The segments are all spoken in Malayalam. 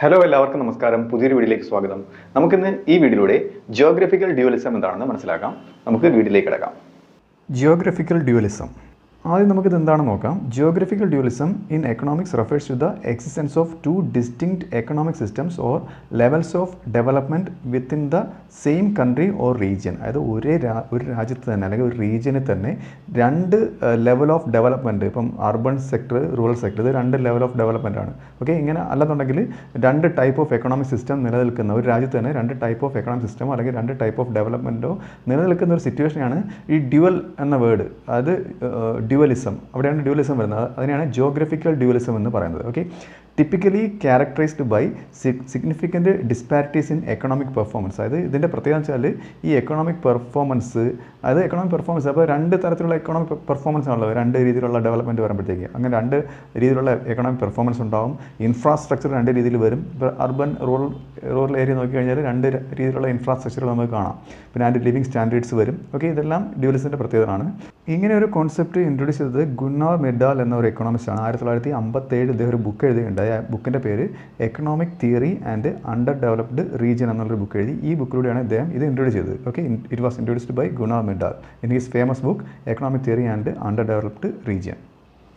ഹലോ എല്ലാവർക്കും നമസ്കാരം. പുതിയൊരു വീഡിയോയിലേക്ക് സ്വാഗതം. നമുക്കിന്ന് ഈ വീഡിയോയിലൂടെ ജിയോഗ്രഫിക്കൽ ഡ്യുവലിസം എന്താണെന്ന് മനസ്സിലാക്കാം. നമുക്ക് വീഡിയോയിലേക്ക് കിടക്കാം. ജിയോഗ്രഫിക്കൽ ഡ്യുവലിസം ആദ്യം നമുക്കിത് എന്താണെന്ന് നോക്കാം. Geographical dualism in economics refers to the existence of two distinct economic systems or levels of development within the same country or region. അതായത് ഒരു രാജ്യത്ത് തന്നെ അല്ലെങ്കിൽ ഒരു റീജിയനിൽ തന്നെ രണ്ട് ലെവൽ ഓഫ് ഡെവലപ്മെൻറ്റ്, ഇപ്പം അർബൺ സെക്ടർ, റൂറൽ സെക്ടർ, ഇത് രണ്ട് ലെവൽ ഓഫ് ഡെവലപ്മെൻ്റ് ആണ്. ഓക്കെ, ഇങ്ങനെ അല്ലെന്നുണ്ടെങ്കിൽ രണ്ട് ടൈപ്പ് ഓഫ് എക്കണോമിക് സിസ്റ്റം നിലനിൽക്കുന്ന ഒരു രാജ്യത്ത് തന്നെ രണ്ട് ടൈപ്പ് ഓഫ് എക്കണോമിക് സിസ്റ്റമോ അല്ലെങ്കിൽ രണ്ട് ടൈപ്പ് ഓഫ് ഡെവലപ്മെൻറ്റോ നിലനിൽക്കുന്ന ഒരു സിറ്റുവേഷനാണ് ഈ ഡ്യുവൽ എന്ന വേർഡ്. അത് ഡ്യുവലിസം, അവിടെയാണ് ഡ്യുവലിസം വരുന്നത്. അതിനെയാണ് ജിയോഗ്രഫിക്കൽ ഡ്യുവലിസം എന്ന് പറയുന്നത്. Okay, typically characterised by significant disparities in economic performance. അതായത് ഇതിൻ്റെ പ്രത്യേകത വെച്ചാൽ ഈ എക്കണോമിക് പെർഫോമൻസ്, അതായത് എക്കണോമിക് പെർഫോമൻസ്, അപ്പോൾ രണ്ട് തരത്തിലുള്ള എക്കണോമിക് പെർഫോമൻസ് ആണല്ലോ, രണ്ട് രീതിയിലുള്ള ഡെവലപ്മെൻറ്റ് വരുമ്പോഴത്തേക്ക്. അങ്ങനെ രണ്ട് രീതിയിലുള്ള എക്കണോമിക് പെർഫോമൻസ് ഉണ്ടാവും. ഇൻഫ്രാസ്ട്രക്ചർ രണ്ട് രീതിയിൽ വരും. ഇപ്പോൾ അർബൻ റൂറൽ ഏരിയ നോക്കിക്കഴിഞ്ഞാൽ രണ്ട് രീതിയിലുള്ള ഇൻഫ്രാസ്ട്രക്ചറുകൾ നമുക്ക് കാണാം. പിന്നെ അതിൻ്റെ ലിവിങ് സ്റ്റാൻഡേർഡ്സ് വരും. ഓക്കെ, ഇതെല്ലാം ഡ്യുവലിസത്തിൻ്റെ പ്രത്യേകതയാണ്. ഇങ്ങനെ ഒരു കോൺസെപ്റ്റ് ഇൻട്രൊഡ്യൂസ് ചെയ്തത് ഗുന്നാർ മെഡാൽ എന്ന ഒരു എക്കണോമിസ്റ്റാണ്. 1957 ഇദ്ദേഹം ഒരു ബുക്ക് എഴുതിയിട്ടുണ്ട്. ആ ബുക്കിൻ്റെ പേര് economic theory and under developed region എന്നുള്ളൊരു ബുക്ക് എഴുതി. ഈ ബുക്കിലൂടെയാണ് ഇദ്ദേഹം ഇത് ഇൻട്രൊഡ്യൂസ് ചെയ്തത്. Okay, it was introduced by Gunnar Myrdal in his famous book economic theory and under developed region.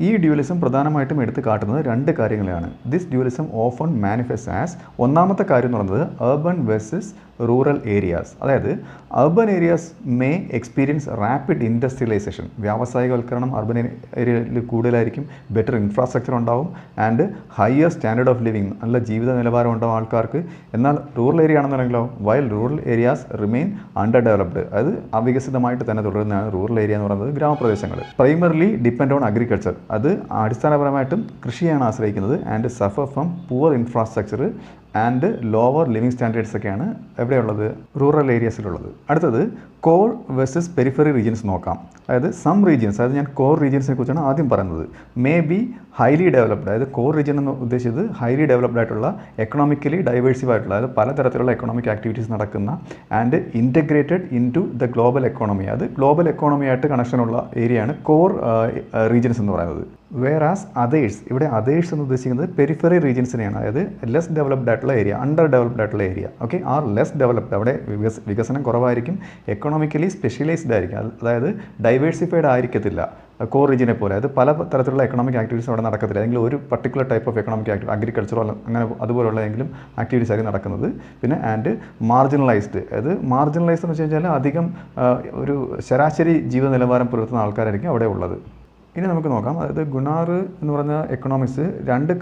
ഈ ഡ്യുവലിസം പ്രധാനമായിട്ടും എടുത്ത് കാട്ടുന്നത് രണ്ട് കാര്യങ്ങളാണ്. This dualism often manifest as, ഒന്നാമത്തെ കാര്യം എന്ന് പറയുന്നത് അർബൻ വേഴ്സസ് റൂറൽ ഏരിയാസ്. അതായത് urban areas may experience rapid industrialisation. വ്യാവസായികവൽക്കരണം അർബൻ ഏരിയയിൽ കൂടുതലായിരിക്കും. ബെറ്റർ ഇൻഫ്രാസ്ട്രക്ചർ ഉണ്ടാവും and higher standard of living, നല്ല ജീവിത നിലവാരം ഉണ്ടാവും ആൾക്കാർക്ക്. എന്നാൽ റൂറൽ ഏരിയ ആണെന്നുണ്ടെങ്കിലോ, while rural areas remain under developed, അതായത് അവികസിതമായിട്ട് തന്നെ തുടരുന്നതാണ് റൂറൽ ഏരിയ എന്ന് പറയുന്നത്. ഗ്രാമപ്രദേശങ്ങൾ പ്രൈമറിലി ഡിപ്പെൻഡ് ഓൺ അഗ്രികൾച്ചർ, അത് അടിസ്ഥാനപരമായിട്ടും കൃഷിയാണ് ആശ്രയിക്കുന്നത്. And suffer from poor infrastructure and lower living standards ഒക്കെയാണ് എവിടെയുള്ളത്, റൂറൽ ഏരിയസിലുള്ളത്. അടുത്തത് കോർ വേഴ്സസ് പെരിഫറി റീജിയൻസ് നോക്കാം. അതായത് സം റീജിയൻസ്, അതായത് ഞാൻ കോർ റീജിയൻസിനെ കുറിച്ചാണ് ആദ്യം പറയുന്നത്. മേ ബി ഹൈലി ഡെവലപ്ഡ്, അതായത് കോർ റീജിയൻ എന്ന് ഉദ്ദേശിച്ചത് ഹൈലി ഡെവലപ്ഡ് ആയിട്ടുള്ള, എക്കണോമിക്കലി ഡൈവേഴ്സിഫൈ ആയിട്ടുള്ള, അതായത് പലതരത്തിലുള്ള എക്കണോമിക് ആക്ടിവിറ്റീസ് നടക്കുന്ന and integrated into the global economy, അത് ഗ്ലോബൽ എക്കോണമിയായിട്ട് കണക്ഷനുള്ള ഏരിയയാണ് കോർ റീജിയൻസ് എന്ന് പറയുന്നത്. വേറാസ് അതേഴ്സ്, ഇവിടെ അതേഴ്സ് എന്ന് ഉദ്ദേശിക്കുന്നത് പെരിഫറി റീജിയൻസിനെയാണ്. അതായത് ലെസ് ഡെവലപ്ഡ് ആയിട്ടുള്ള ഏരിയ, അണ്ടർ ഡെവലപ്ഡ് ആയിട്ടുള്ള area. Okay, are less developed, അവിടെ വികസനം കുറവായിരിക്കും, എക്കണോമിക്കലി സ്പെഷ്യലൈസ്ഡ് ആയിരിക്കും, അതായത് ഡൈവേഴ്സിഫൈഡ് ആയിരിക്കത്തില്ല കോർ റീജിയനെ പോലെ. അത് പല തരത്തിലുള്ള എക്കണോമിക് ആക്ടിവിറ്റീസ് അവിടെ നടക്കത്തില്ല. അല്ലെങ്കിൽ ഒരു particular type of economic activity, അഗ്രികൾച്ചറോ അങ്ങനെ അതുപോലുള്ള ഏതെങ്കിലും ആക്ടിവിറ്റീസ് ആയിരിക്കും നടക്കുന്നത്. പിന്നെ ആൻഡ് മാർജിനലൈസ്ഡ്, അതായത് മാർജിനലൈസ്ഡ് എന്ന് വെച്ച് കഴിഞ്ഞാൽ അധികം ഒരു ശരാശരി ജീവിത നിലവാരം പുലർത്തുന്ന ആൾക്കാരായിരിക്കും അവിടെ ഉള്ളത്. ഇനി നമുക്ക് നോക്കാം. അതായത് ഗുണാർ എന്ന് പറഞ്ഞ എക്കണോമിക്സ് രണ്ട്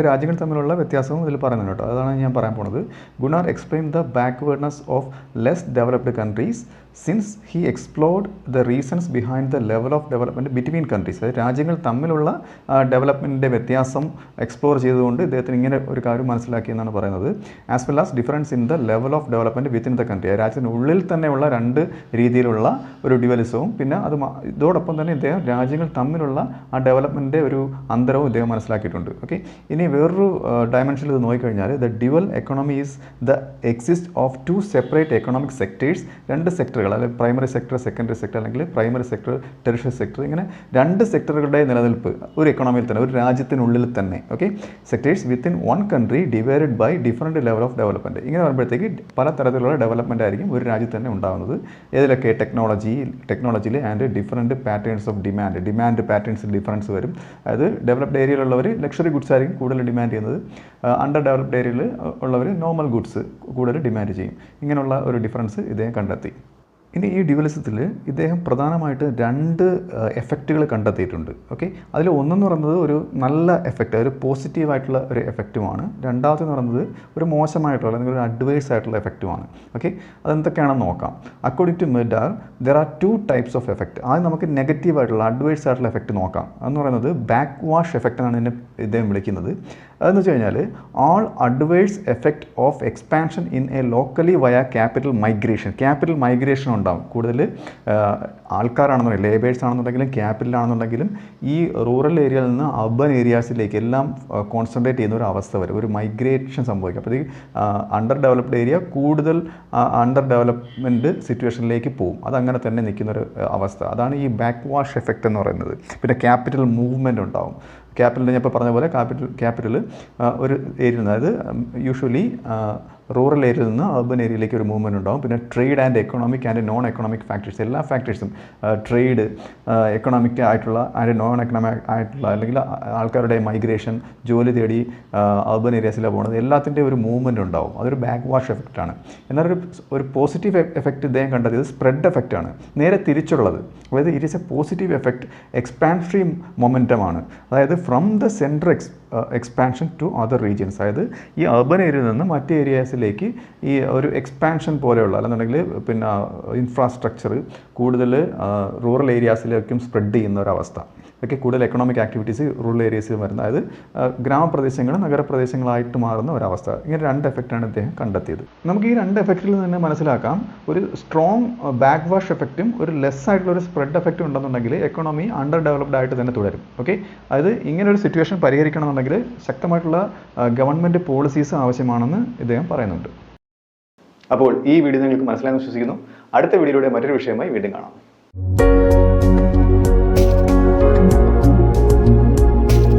രാജ്യങ്ങൾ തമ്മിലുള്ള വ്യത്യാസവും ഇതിൽ പറയുന്നുണ്ട് കേട്ടോ. അതാണ് ഞാൻ പറയാൻ പോണത്. Gunnar explain the backwardness of less developed countries since he explored the reasons behind the level of development between countries. അതായത് രാജ്യങ്ങൾ തമ്മിലുള്ള ഡെവലപ്മെൻറ്റിൻ്റെ വ്യത്യാസം എക്സ്പ്ലോർ ചെയ്തുകൊണ്ട് ഇദ്ദേഹത്തിന് ഇങ്ങനെ ഒരു കാര്യം മനസ്സിലാക്കി എന്നാണ് പറയുന്നത്. As well as difference in the level of development within the country. രാജ്യത്തിനുള്ളിൽ തന്നെയുള്ള രണ്ട് രീതിയിലുള്ള ഒരു ഡ്യുവലിസവും പിന്നെ ഇതോടൊപ്പം തന്നെ ഇദ്ദേഹം രാജ്യങ്ങൾ തമ്മിലുള്ള ആ ഡെവലപ്മെൻറ്റിൻ്റെ ഒരു അന്തരവും ഇദ്ദേഹം മനസ്സിലാക്കിയിട്ടുണ്ട്. ഓക്കെ, ഇനി വേറൊരു ഡയമെൻഷനിൽ ഇത് നോക്കിക്കഴിഞ്ഞാൽ the dual economy is the exist of two separate economic sectors. രണ്ട് സെക്ടറുകൾ, അല്ലെങ്കിൽ പ്രൈമറി സെക്ടർ, സെക്കൻഡറി സെക്ടർ, അല്ലെങ്കിൽ പ്രൈമറി സെക്ടർ, ടെറിഷറി സെക്ടർ, ഇങ്ങനെ രണ്ട് സെക്ടറുകളുടെ നിലനിൽപ്പ് ഒരു എക്കണോമിയിൽ തന്നെ, ഒരു രാജ്യത്തിനുള്ളിൽ തന്നെ. Okay, sectors within one country divided by different level of development. ഇങ്ങനെ വരുമ്പോഴത്തേക്ക് പല തരത്തിലുള്ള ഡെവലപ്മെൻറ്റ് ആയിരിക്കും ഒരു രാജ്യത്ത് തന്നെ ഉണ്ടാകുന്നത്. ഏതിലൊക്കെ ടെക്നോളജിയിൽ and different patterns of demand പാറ്റേൺസിൽ ഡിഫറൻസ് വരും. അതായത് ഡെവലപ്ഡ് ഏരിയയിലുള്ളവർ ലക്ഷറി ഗുഡ്സ് ആയിരിക്കും കൂടുതൽ ഡിമാൻഡ് ചെയ്യുന്നത്. അണ്ടർ ഡെവലപ്ഡ് ഏരിയയിൽ ഉള്ളവർ നോർമൽ ഗുഡ്സ് കൂടുതൽ ഡിമാൻഡ് ചെയ്യും. ഇങ്ങനെയുള്ള ഒരു ഡിഫറൻസ് ഇദ്ദേഹം കണ്ടെത്തി. ഇനി ഈ ഡ്യുവലിസത്തിൽ ഇദ്ദേഹം പ്രധാനമായിട്ട് രണ്ട് എഫക്റ്റുകൾ കണ്ടെത്തിയിട്ടുണ്ട്. ഓക്കെ, അതിൽ ഒന്നെന്ന് പറയുന്നത് ഒരു നല്ല എഫക്റ്റ്, ഒരു പോസിറ്റീവായിട്ടുള്ള ഒരു എഫക്റ്റുമാണ്. രണ്ടാമതെന്ന് പറയുന്നത് ഒരു മോശമായിട്ടുള്ള അല്ലെങ്കിൽ ഒരു അഡ്വേഴ്സ് ആയിട്ടുള്ള എഫക്റ്റുമാണ്. ഓക്കെ, അതെന്തൊക്കെയാണെന്ന് നോക്കാം. According to Myrdal there are two types of effect. ആദ്യം നമുക്ക് നെഗറ്റീവായിട്ടുള്ള അഡ്വേഴ്സ് ആയിട്ടുള്ള എഫക്റ്റ് നോക്കാം. അതെന്ന് പറയുന്നത് ബാക്ക് വാഷ് എഫക്റ്റ് എന്നാണ് ഇതിനെ ഇദ്ദേഹം വിളിക്കുന്നത്. അതെന്ന് വെച്ച് കഴിഞ്ഞാൽ all adverse effect of expansion in A locally വയ ക്യാപിറ്റൽ മൈഗ്രേഷൻ ഉണ്ടാകും. കൂടുതൽ ആൾക്കാരാണെന്നുണ്ടെങ്കിൽ, ലേബേഴ്സ് ആണെന്നുണ്ടെങ്കിലും ക്യാപിറ്റലാണെന്നുണ്ടെങ്കിലും ഈ റൂറൽ ഏരിയയിൽ നിന്ന് അർബൻ ഏരിയാസിലേക്ക് എല്ലാം കോൺസെൻട്രേറ്റ് ചെയ്യുന്ന ഒരു അവസ്ഥ വരും, ഒരു മൈഗ്രേഷൻ സംഭവിക്കും. അപ്പോൾ അണ്ടർ ഡെവലപ്ഡ് ഏരിയ കൂടുതൽ അണ്ടർ ഡെവലപ്മെൻറ്റ് സിറ്റുവേഷനിലേക്ക് പോകും. അതങ്ങനെ തന്നെ നിൽക്കുന്നൊരു അവസ്ഥ. അതാണ് ഈ ബാക്ക് വാഷ് എഫക്റ്റ് എന്ന് പറയുന്നത്. പിന്നെ ക്യാപിറ്റൽ മൂവ്മെൻറ്റ് ഉണ്ടാവും. ക്യാപിറ്റൽ ഞാൻ ഇപ്പോൾ പറഞ്ഞ പോലെ ക്യാപിറ്റൽ ഒരു ഏരിയയിൽ നിന്ന്, അതായത് യൂഷ്വലി റൂറൽ ഏരിയയിൽ നിന്ന് അർബൻ ഏരിയയിലേക്ക് ഒരു മൂവ്മെൻറ്റ് ഉണ്ടാകും. പിന്നെ trade and economic and non economic factors, എല്ലാ ഫാക്ടേഴ്സും ട്രേഡ്, എക്കണോമിക് ആയിട്ടുള്ള ആൻഡ് നോൺ എക്കണോമിക് ആയിട്ടുള്ള, അല്ലെങ്കിൽ ആൾക്കാരുടെ മൈഗ്രേഷൻ, ജോലി തേടി അർബൻ ഏരിയാസിലാണ് പോകുന്നത്, എല്ലാത്തിൻ്റെ ഒരു മൂവ്മെൻറ്റ് ഉണ്ടാവും. അതൊരു ബാക്ക് വാഷ് എഫക്റ്റാണ്. എന്നാൽ ഒരു പോസിറ്റീവ് എഫക്റ്റ് ഇദ്ദേഹം കണ്ടത് സ്പ്രെഡ് എഫക്റ്റാണ്, നേരെ തിരിച്ചുള്ളത്. അതായത് it is a positive effect, expansionary മൊമെൻറ്റമാണ്. അതായത് from the central expansion to other regions, അതായത് ഈ അർബൻ ഏരിയയിൽ നിന്ന് മറ്റ് ഏരിയാസിലേക്ക് ഈ ഒരു എക്സ്പാൻഷൻ പോലെയുള്ള, അല്ലെന്നുണ്ടെങ്കിൽ പിന്നെ ഇൻഫ്രാസ്ട്രക്ചർ കൂടുതൽ റൂറൽ ഏരിയാസിലേക്കും സ്പ്രെഡ് ചെയ്യുന്ന ഒരവസ്ഥ. ഒക്കെ കൂടുതൽ എക്കണോമിക് ആക്ടിവിറ്റീസ് റൂറൽ ഏരിയസിൽ വരുന്നത്, അതായത് ഗ്രാമപ്രദേശങ്ങൾ നഗരപ്രദേശങ്ങളായിട്ട് മാറുന്ന ഒരവസ്ഥ. ഇങ്ങനെ 2 എഫക്റ്റാണ് ഇദ്ദേഹം കണ്ടെത്തിയത്. നമുക്ക് ഈ 2 എഫക്റ്റിൽ നിന്ന് മനസ്സിലാക്കാം, ഒരു സ്ട്രോങ് ബാക്ക് വാഷ് എഫക്റ്റും ഒരു ലെസ് ആയിട്ടുള്ള ഒരു സ്പ്രെഡ് എഫക്റ്റും ഉണ്ടെന്നുണ്ടെങ്കിൽ എക്കണോമി അണ്ടർ ഡെവലപ്ഡ് ആയിട്ട് തന്നെ തുടരും. ഓക്കെ, അതായത് ഇങ്ങനെ ഒരു സിറ്റുവേഷൻ പരിഹരിക്കണമെന്നുണ്ടെങ്കിൽ ശക്തമായിട്ടുള്ള ഗവൺമെൻറ് പോളിസീസ് ആവശ്യമാണെന്ന് ഇദ്ദേഹം പറയുന്നുണ്ട്. അപ്പോൾ ഈ വീഡിയോ നിങ്ങൾക്ക് മനസ്സിലായെന്ന് വിശ്വസിക്കുന്നു. അടുത്ത വീഡിയോയിലൂടെ മറ്റൊരു വിഷയമായി വീണ്ടും കാണാം.